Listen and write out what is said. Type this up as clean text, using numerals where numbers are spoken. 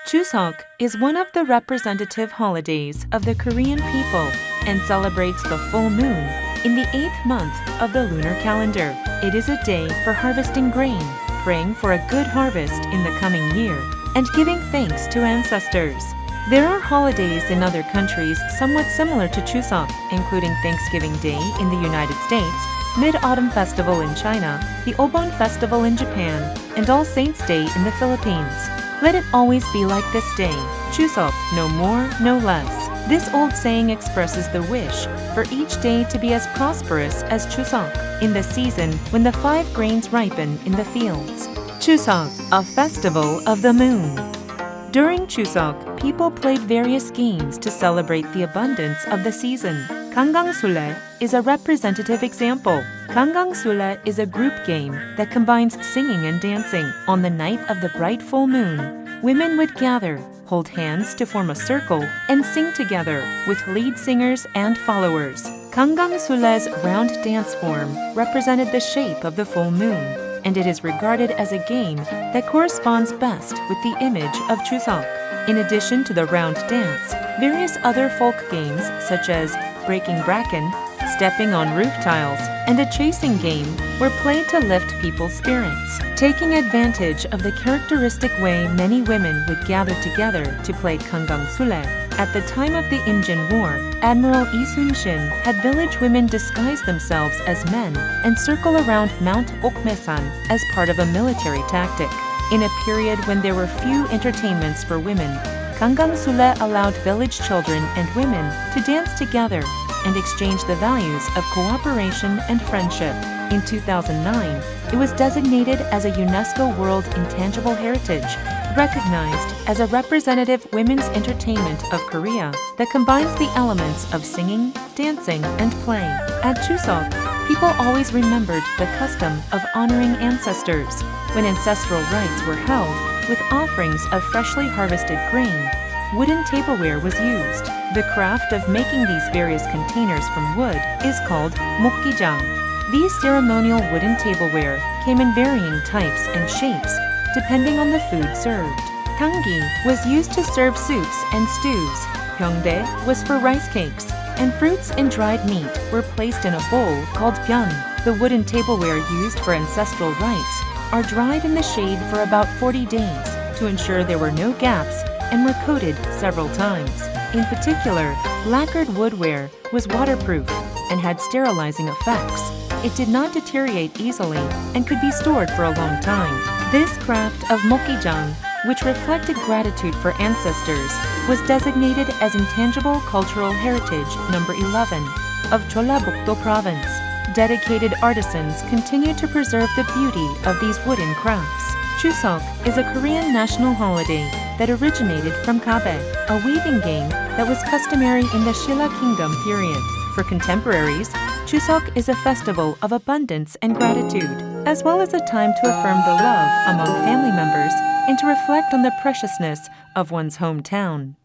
Chuseok is one of the representative holidays of the Korean people and celebrates the full moon in the 8th month of the lunar calendar. It is a day for harvesting grain, praying for a good harvest in the coming year, and giving thanks to ancestors. There are holidays in other countries somewhat similar to Chuseok, including Thanksgiving Day in the United States, Mid-Autumn Festival in China, the Obon Festival in Japan, and All Saints' Day in the Philippines. Let it always be like this day, Chuseok, no more, no less. This old saying expresses the wish for each day to be as prosperous as Chuseok, in the season when the 5 grains ripen in the fields. Chuseok, a festival of the moon. During Chuseok, people played various games to celebrate the abundance of the season. Gangangsule is a representative example. Gangangsule is a group game that combines singing and dancing. On the night of the bright full moon, women would gather, hold hands to form a circle, and sing together with lead singers and followers. Gangangsule's round dance form represented the shape of the full moon, and it is regarded as a game that corresponds best with the image of Chuseok. In addition to the round dance, various other folk games such as breaking bracken, stepping on roof tiles, and a chasing game were played to lift people's spirits. Taking advantage of the characteristic way many women would gather together to play Gangangsule, at the time of the Imjin War, Admiral Lee Sun-shin had village women disguise themselves as men and circle around Mount Okmesan as part of a military tactic. In a period when there were few entertainments for women, Gangangsule allowed village children and women to dance together and exchange the values of cooperation and friendship. In 2009, it was designated as a UNESCO World Intangible Heritage, recognized as a representative women's entertainment of Korea that combines the elements of singing, dancing, and playing. At Chuseok, people always remembered the custom of honoring ancestors. When ancestral rites were held, with offerings of freshly harvested grain, wooden tableware was used. The craft of making these various containers from wood is called mokgijang. These ceremonial wooden tableware came in varying types and shapes, depending on the food served. Tangi was used to serve soups and stews. Pyeongdae was for rice cakes, and fruits and dried meat were placed in a bowl called byeon. The wooden tableware used for ancestral rites are dried in the shade for about 40 days to ensure there were no gaps and were coated several times. In particular, lacquered woodware was waterproof and had sterilizing effects. It did not deteriorate easily and could be stored for a long time. This craft of mokgijang, which reflected gratitude for ancestors, was designated as Intangible Cultural Heritage number 11 of Jeollabuk-do Province. Dedicated artisans continue to preserve the beauty of these wooden crafts. Chuseok is a Korean national holiday that originated from Gabe, a weaving game that was customary in the Shilla Kingdom period. For contemporaries, Chuseok is a festival of abundance and gratitude, as well as a time to affirm the love among family members and to reflect on the preciousness of one's hometown.